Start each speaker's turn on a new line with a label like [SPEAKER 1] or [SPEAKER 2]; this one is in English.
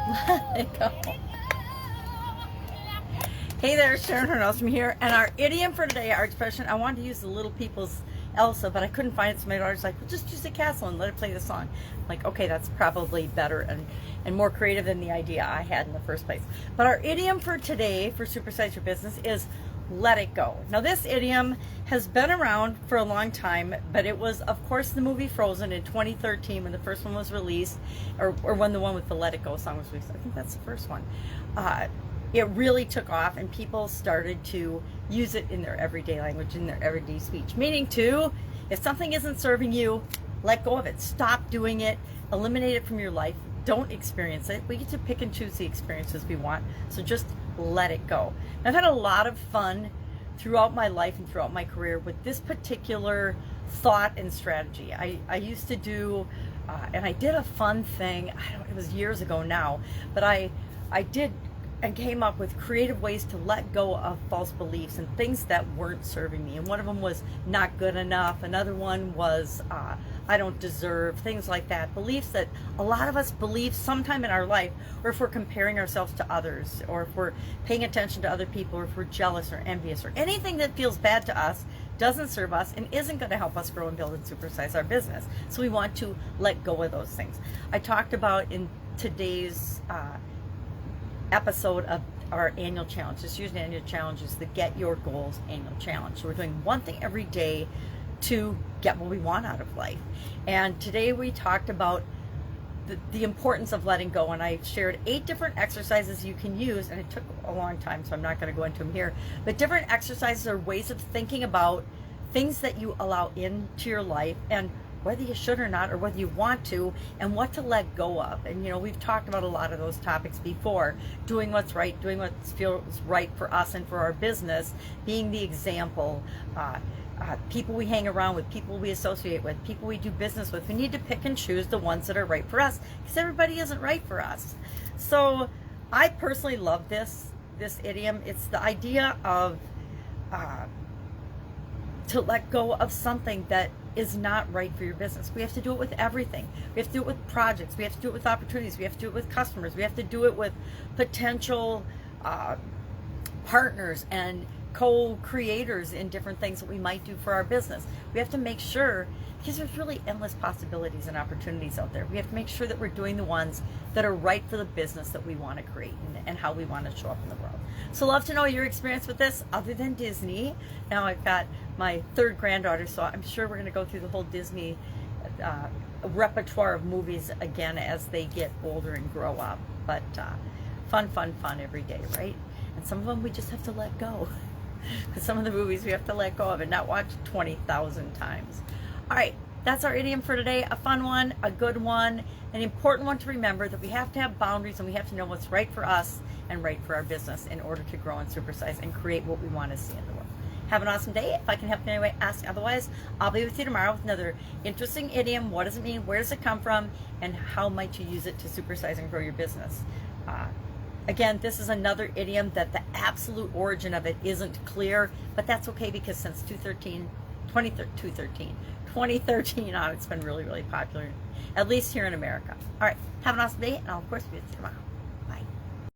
[SPEAKER 1] Let it go. Hey there, Sharon Horne-Ellstrom here, and our idiom for today, our expression, I wanted to use the Little People's Elsa, but I couldn't find it, so my daughter's like, well, just use the castle and let it play the song. I'm like, okay, that's probably better and more creative than the idea I had in the first place. But our idiom for today, for Supersize Your Business, is let it go. Now, this idiom has been around for a long time, but it was, of course, the movie Frozen in 2013 when the first one was released, or when the one with the Let It Go song was released. I think that's the first one. It really took off, and people started to use it in their everyday language, in their everyday speech. Meaning to, if something isn't serving you, let go of it. Stop doing it. Eliminate it from your life. Don't experience it. We get to pick and choose the experiences we want, so just let it go. I've had a lot of fun throughout my life and throughout my career with this particular thought and strategy. I used to do, and I did a fun thing, it was years ago now, but I did and came up with creative ways to let go of false beliefs and things that weren't serving me. And one of them was not good enough. Another one was I don't deserve, things like that. Beliefs that a lot of us believe sometime in our life, or if we're comparing ourselves to others, or if we're paying attention to other people, or if we're jealous or envious, or anything that feels bad to us, doesn't serve us, and isn't going to help us grow and build and supersize our business. So we want to let go of those things. I talked about in today's episode of our annual challenge. This year's annual challenge is the Get Your Goals annual challenge. So we're doing one thing every day to get what we want out of life. And today we talked about the importance of letting go, and I shared 8 different exercises you can use, and it took a long time, so I'm not going to go into them here, but different exercises are ways of thinking about things that you allow into your life, and whether you should or not, or whether you want to, and what to let go of. And we've talked about a lot of those topics before. Doing what's right, doing what feels right for us and for our business, being the example, people we hang around with, people we associate with, people we do business with. We need to pick and choose the ones that are right for us, because everybody isn't right for us. So I personally love this idiom. It's the idea of to let go of something that is not right for your business. We have to do it with everything. We have to do it with projects. We have to do it with opportunities. We have to do it with customers. We have to do it with potential partners and co-creators in different things that we might do for our business. We have to make sure, because there's really endless possibilities and opportunities out there. We have to make sure that we're doing the ones that are right for the business that we want to create and how we want to show up in the world. So love to know your experience with this other than Disney. Now I've got my 3rd granddaughter, so I'm sure we're going to go through the whole Disney repertoire of movies again as they get older and grow up. But fun every day, right? And some of them we just have to let go. Because some of the movies we have to let go of and not watch 20,000 times. All right, that's our idiom for today. A fun one, a good one, an important one to remember, that we have to have boundaries and we have to know what's right for us and right for our business in order to grow and supersize and create what we want to see in the world. Have an awesome day. If I can help in any way, ask. Otherwise, I'll be with you tomorrow with another interesting idiom. What does it mean? Where does it come from? And how might you use it to supersize and grow your business? Again, this is another idiom that the absolute origin of it isn't clear, but that's okay, because since 2013 on, it's been really, really popular, at least here in America. All right, have an awesome day, and I'll, of course, be with you tomorrow.